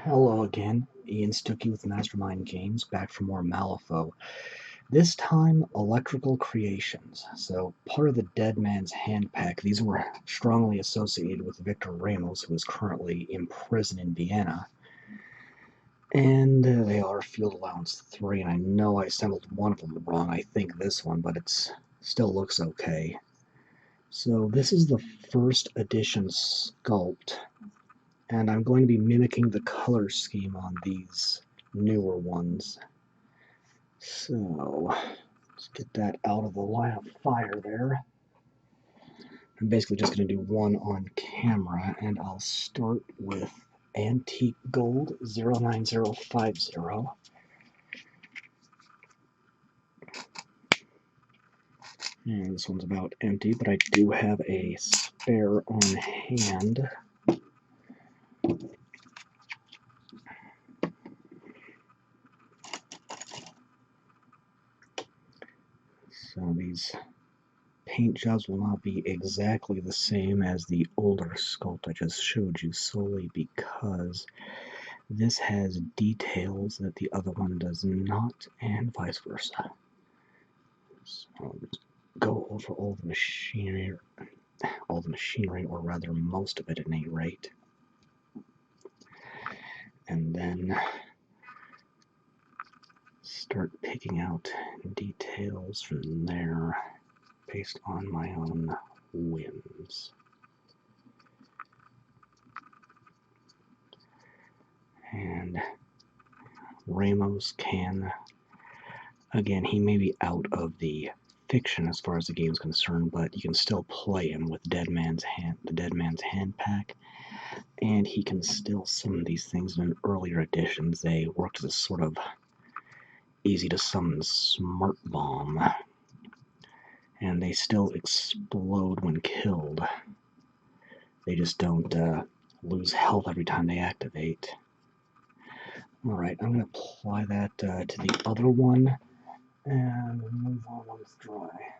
Hello again, Ian Stuckey with Mastermind Games, back for more Malifaux. This time, electrical creations. So, part of the Dead Man's Hand pack, these were strongly associated with Victor Ramos, who is currently imprisoned in Vienna. And they are Field Allowance 3, and I know I assembled one of them wrong, I think this one, but it still looks okay. So, this is the first edition sculpt. And I'm going to be mimicking the color scheme on these newer ones. So, let's get that out of the line of fire there. I'm basically just going to do one on camera, and I'll start with Antique Gold 09050. And this one's about empty, but I do have a spare on hand. So these paint jobs will not be exactly the same as the older sculpt I just showed you, solely because this has details that the other one does not, and vice versa. So I'll just go over all the machinery, or rather most of it at any rate, and then start picking out details from there based on my own whims. And Ramos can, again, he may be out of the fiction as far as the game's concerned, but you can still play him with the Dead Man's Hand pack, and he can still summon these things. In earlier editions, they worked as a sort of easy-to-summon smart bomb, and they still explode when killed. They just don't lose health every time they activate. Alright, I'm going to apply that to the other one, and move on when it's dry.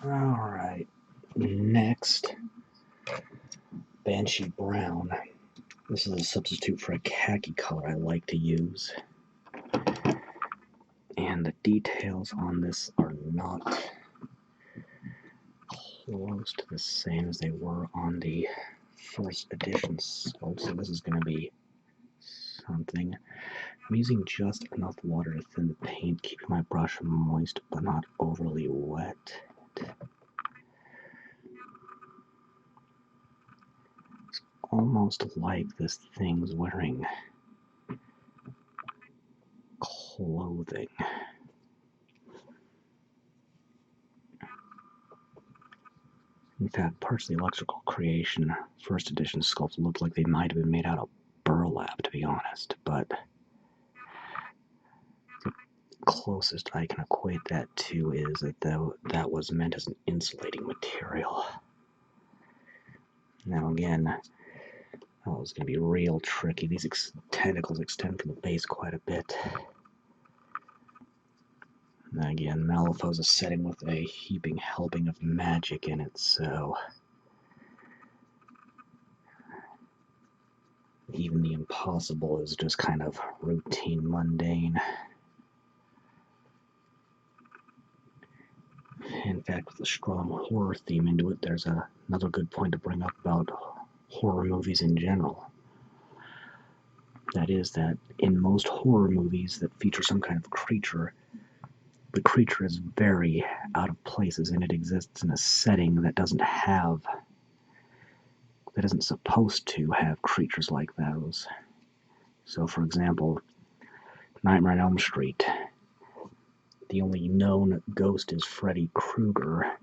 Alright, next, Banshee Brown. This is a substitute for a khaki color I like to use. And the details on this are not close to the same as they were on the first edition sculpt, so this is going to be something. I'm using just enough water to thin the paint, keeping my brush moist but not overly wet. It's almost like this thing's wearing clothing. In fact, parts of the electrical creation first edition sculpts looked like they might have been made out of burlap, to be honest, but the closest I can equate that to is that that was meant as an insulating material. Now again, oh, it's going to be real tricky. These tentacles extend from the base quite a bit. And again, Malifaux is a setting with a heaping helping of magic in it, so even the impossible is just kind of routine, mundane. In fact, with a strong horror theme into it, there's another good point to bring up about horror movies in general. That is that in most horror movies that feature some kind of creature, the creature is very out of places, and it exists in a setting that isn't supposed to have creatures like those. So, for example, Nightmare on Elm Street, the only known ghost is Freddy Krueger,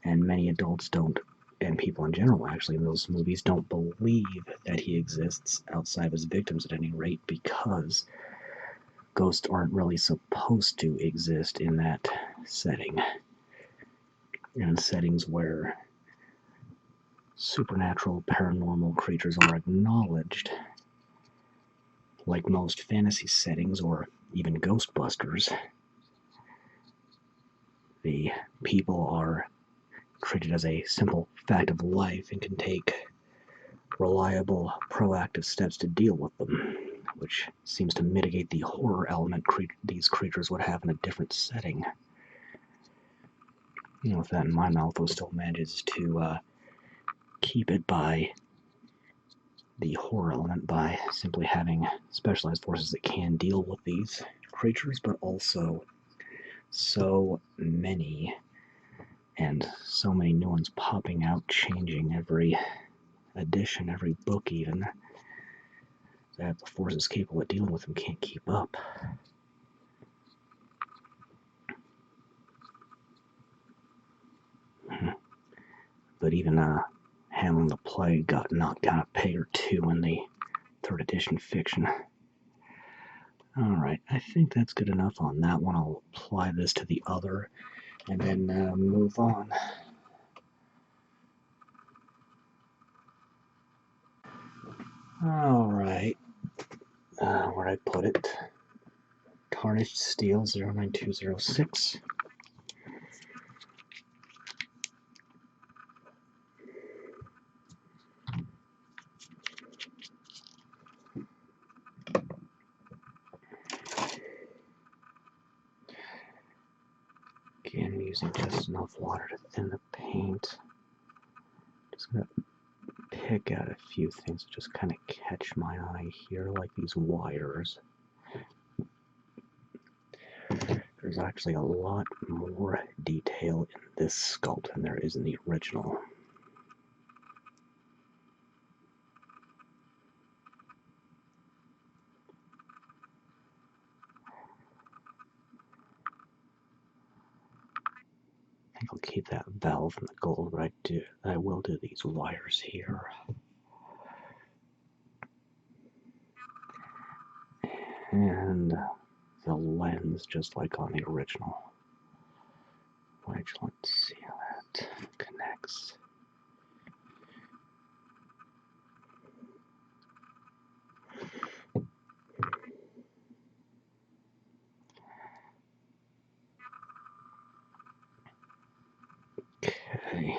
and many adults don't, and people in general actually in those movies, don't believe that he exists outside of his victims at any rate, because ghosts aren't really supposed to exist in that setting. In settings where supernatural, paranormal creatures are acknowledged, like most fantasy settings or even Ghostbusters, the people are treated as a simple fact of life and can take reliable, proactive steps to deal with them, which seems to mitigate the horror element these creatures would have in a different setting. With that in mind, Malifaux still manages to keep it by the horror element by simply having specialized forces that can deal with these creatures, but also so many and so many new ones popping out, changing every edition, every book even, that the forces capable of dealing with them can't keep up. But even Hamlin the Plague got knocked down a peg or two in the 3rd edition fiction. Alright, I think that's good enough on that one. I'll apply this to the other and then move on. Alright, where'd I put it? Tarnished Steel 09206. Again, using just enough water to thin the paint. Just gonna pick out a few things that just kind of catch my eye here, like these wires. There's actually a lot more detail in this sculpt than there is in the original. I think I'll keep that valve and the gold, but I will do these wires here. And the lens, just like on the original. Which, let's see how that connects. Okay.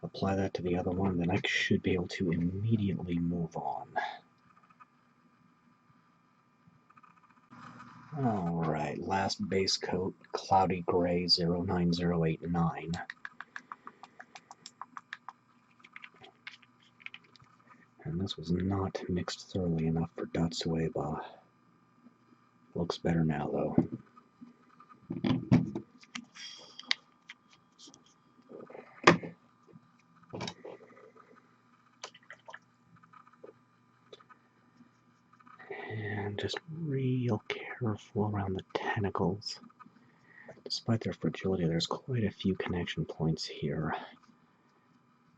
Apply that to the other one, then I should be able to immediately move on. Alright, last base coat, Cloudy Gray 09089. And this was not mixed thoroughly enough for Datsueba. Looks better now, though. And just real careful around the tentacles. Despite their fragility, there's quite a few connection points here.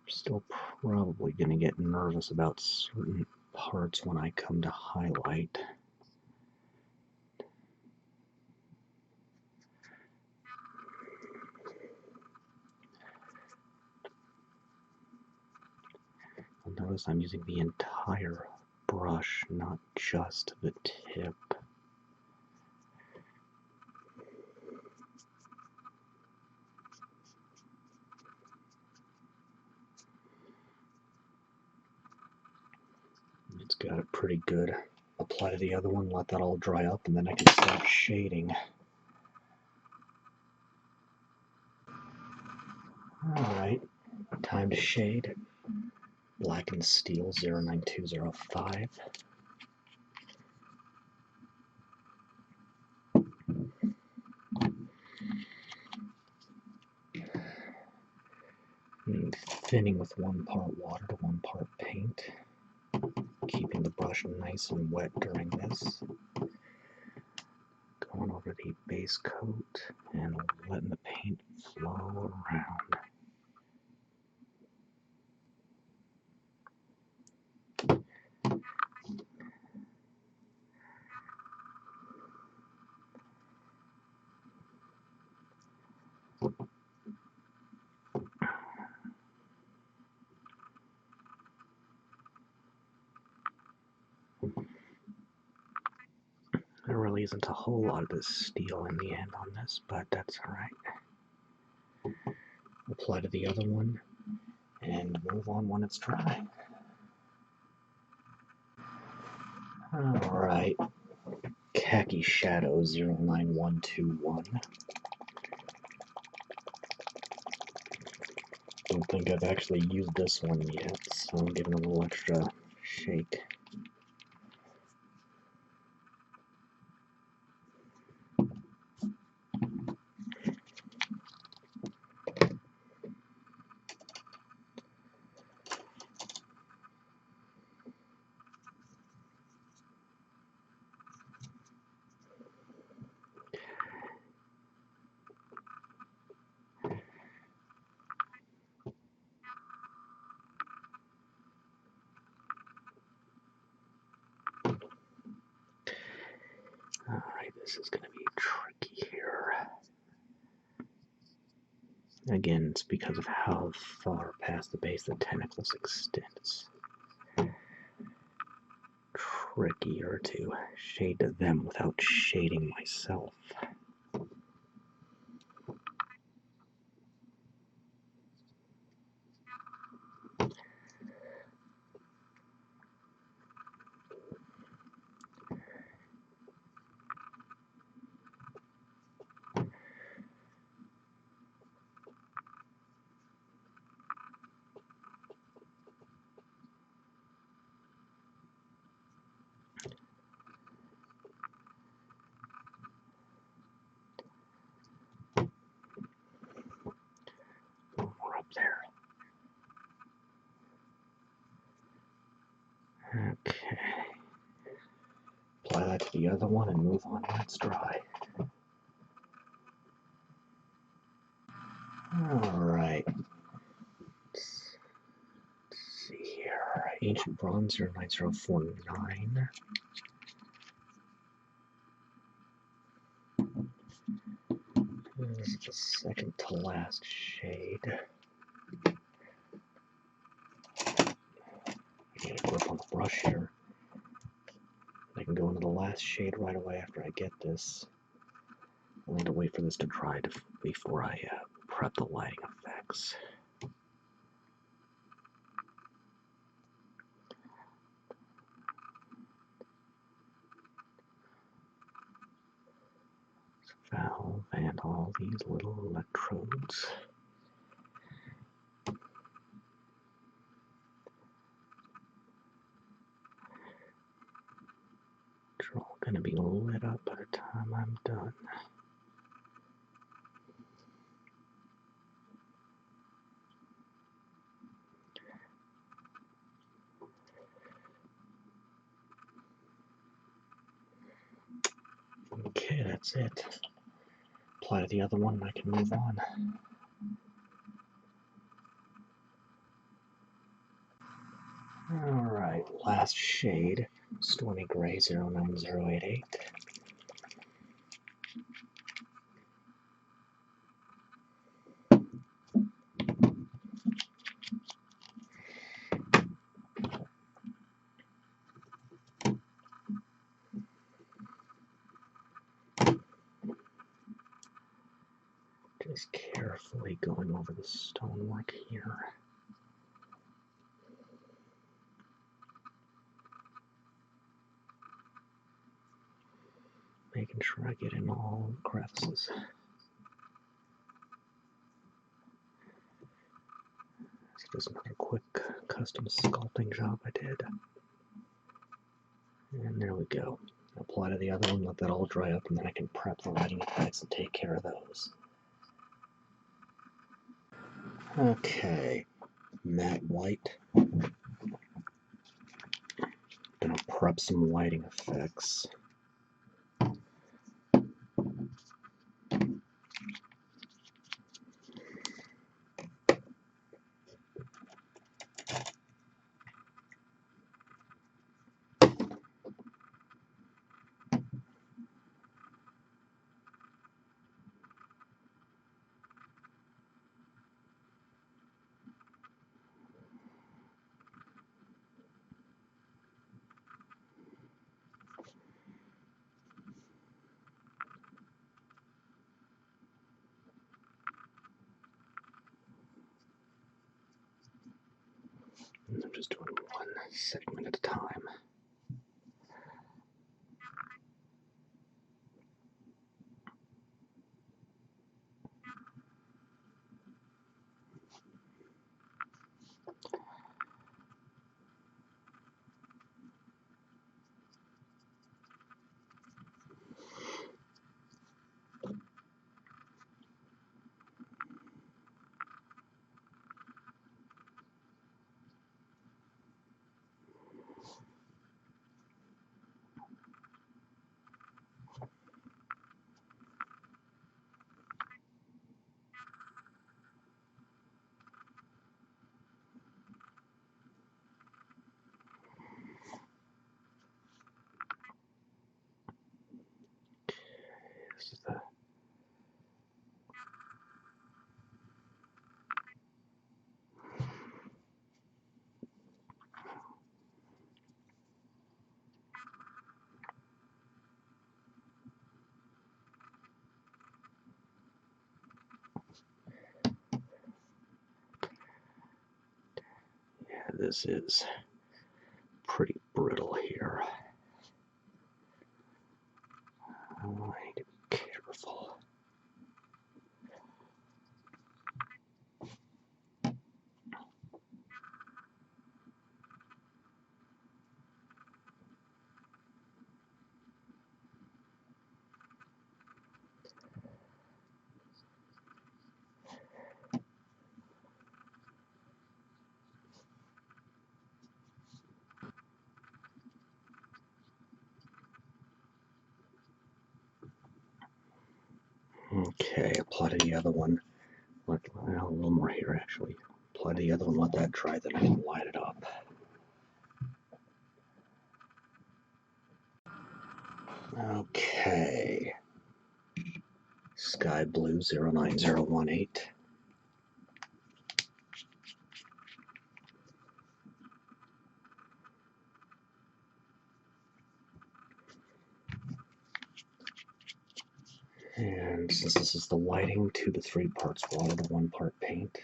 Still probably going to get nervous about certain parts when I come to highlight. You'll notice I'm using the entire brush, not just the tip. It's got it pretty good. Apply to the other one, let that all dry up, and then I can start shading. Alright, time to shade. Blackened Steel 09205. And thinning with 1 part water to 1 part paint. Keeping the brush nice and wet during this. Going over the base coat and letting the paint flow around. There really isn't a whole lot of this steel in the end on this, but that's alright. Apply to the other one and move on when it's dry. Alright. Khaki Shadow 09121. Don't think I've actually used this one yet, so I'm giving it a little extra shake. Alright, this is going to be tricky here. Again, it's because of how far past the base the tentacles extend. It's trickier to shade them without shading myself. More up there. Okay. Apply that to the other one and move on when it's dry. Alright. Let's see here. Ancient Bronze 09049. This is the second to last shade. Get a grip on the brush here. I can go into the last shade right away after I get this. I'll need to wait for this to dry before I prep the lighting effects. Valve and all these little electrodes. They're all going to be lit up by the time I'm done. Okay, that's it. Apply to the other one and I can move on. Alright, last shade. Stormy Gray 09088. Just carefully going over the stonework here. Making sure I get in all crevices. It's just another quick custom sculpting job I did. And there we go. Apply to the other one, let that all dry up, and then I can prep the lighting effects and take care of those. Okay, matte white. Gonna prep some lighting effects. I'm just doing one segment at a time. this is the... Yeah, this is pretty brittle here. I need to be careful. Okay, apply to the other one. Well, a little more here, actually. Apply to the other one, let that dry, then I can light it up. Okay. Sky Blue 09018. And since this is the whiting, 2 to 3 parts water to 1 part paint.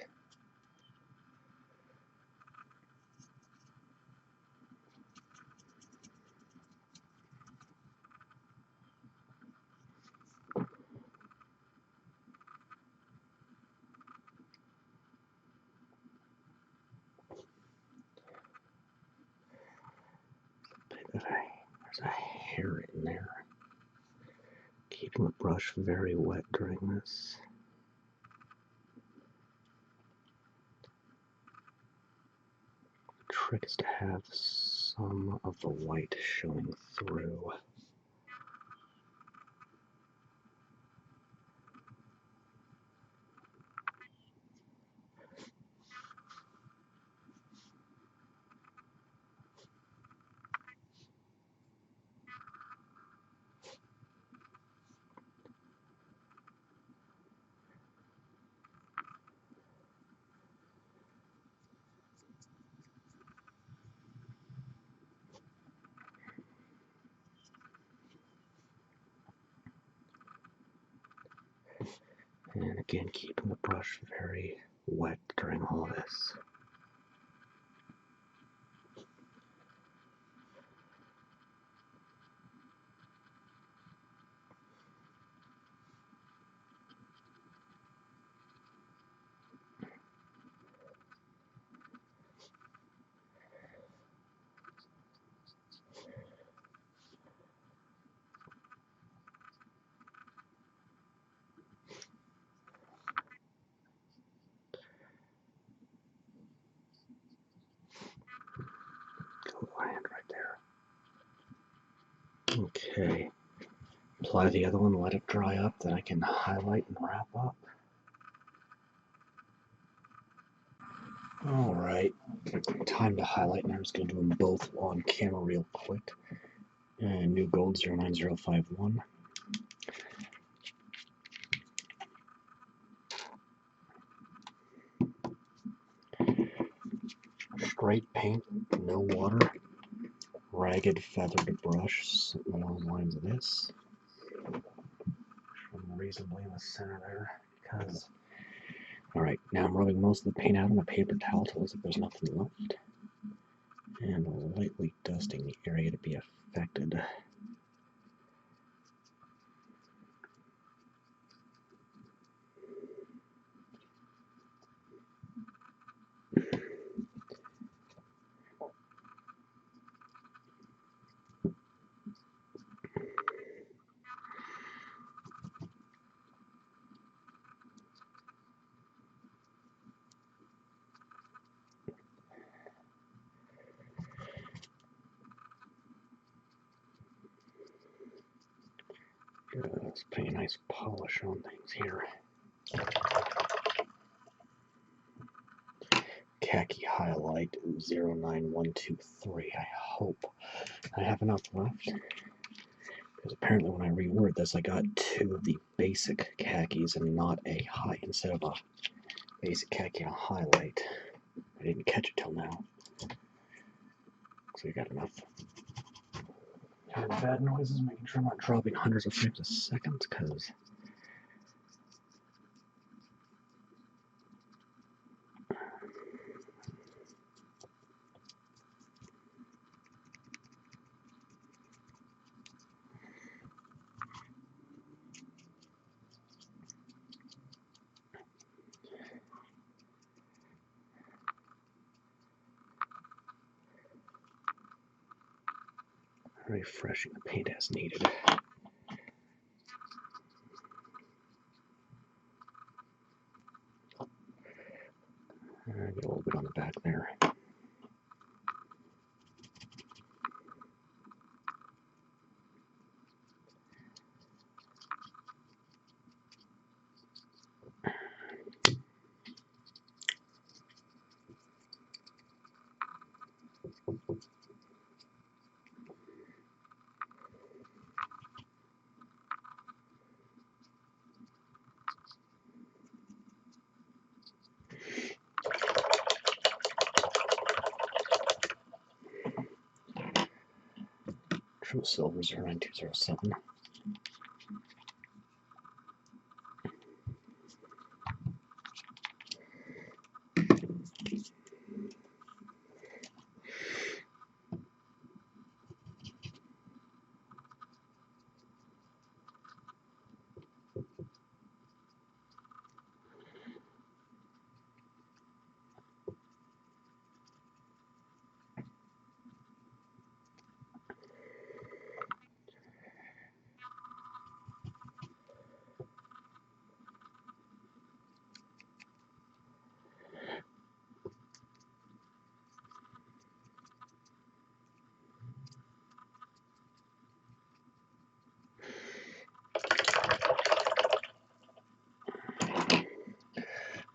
There's a hair in there. Keeping the brush very wet during this. The trick is to have some of the white showing through. And again, keeping the brush very wet during all this. Go land right there. Okay. Apply the other one, let it dry up, then I can highlight and wrap up. Alright, time to highlight, and I'm just going to do them both on camera real quick. And new gold 09051. Straight paint, no water. Ragged feathered brush along the lines of this. I'm reasonably in the center there because. Alright, now I'm rubbing most of the paint out on a paper towel to look like there's nothing left. And lightly dusting the area to be affected. Let's put a nice polish on things here. Khaki highlight 09123. I hope I have enough left. Because apparently when I reword this, I got 2 of the basic khakis and not a high, instead of a basic khaki and a highlight. I didn't catch it till now. So you got enough. Hearing bad noises, making sure I'm not dropping hundreds of frames a second, because refreshing the paint as needed. I get a little bit on the back there. True Silver 09207.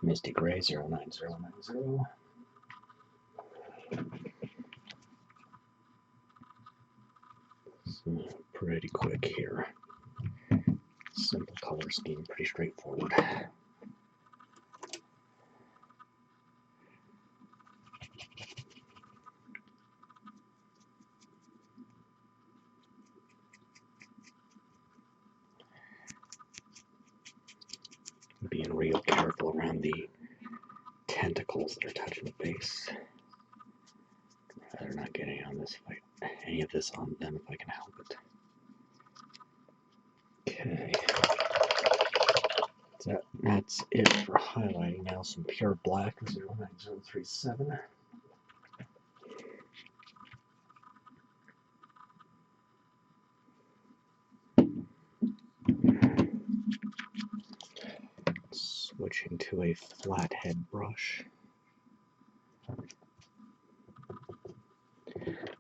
Misty Gray 09090. So pretty quick here. Simple color scheme, pretty straightforward. Being real careful around the tentacles that are touching the base. I'd rather not get any of this on them if I can help it. Okay. That's it for highlighting. Now some pure black 09037. Switching to a flathead brush.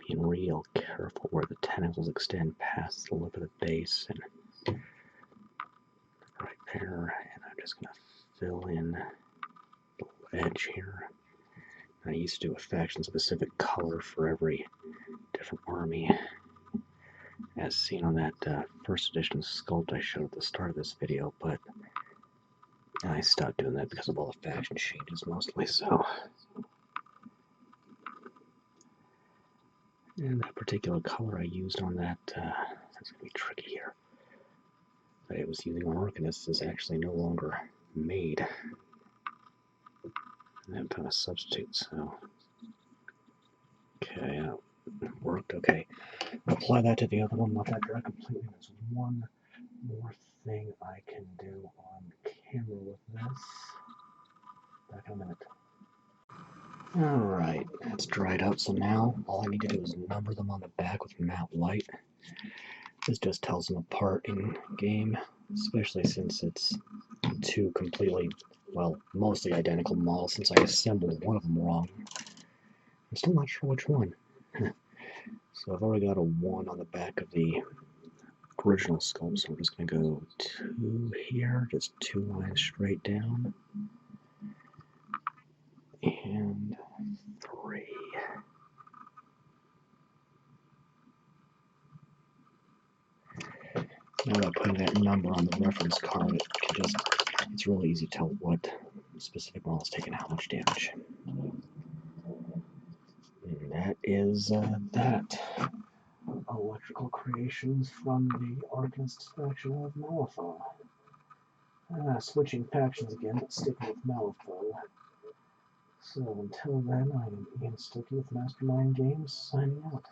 Being real careful where the tentacles extend past the lip of the base and right there. And I'm just going to fill in the edge here. I used to do a faction-specific color for every different army, as seen on that first edition sculpt I showed at the start of this video, but I stopped doing that because of all the faction changes mostly, so. And that particular color I used on that, that's going to be tricky here, that I was using on Arcanists is actually no longer made. I haven't found a substitute, so. Okay, worked, okay. Apply that to the other one, let that dry completely. There's one more thing I can do on camera with this. Back in a minute. Alright, that's dried out, so now all I need to do is number them on the back with matte white. This just tells them apart in game, especially since it's 2 completely, well, mostly identical models, since I assembled one of them wrong. I'm still not sure which one. So I've already got a 1 on the back of the original sculpt, so I'm just going to go 2 here, just 2 lines straight down, and 3. Now without putting that number on the reference card, it's really easy to tell what specific model is taking how much damage. And that is that. Electrical creations from the Arcanists faction of Malifaux. Switching factions again, but sticking with Malifaux. So until then, I'm Ian Stuckey with Mastermind Games, signing out.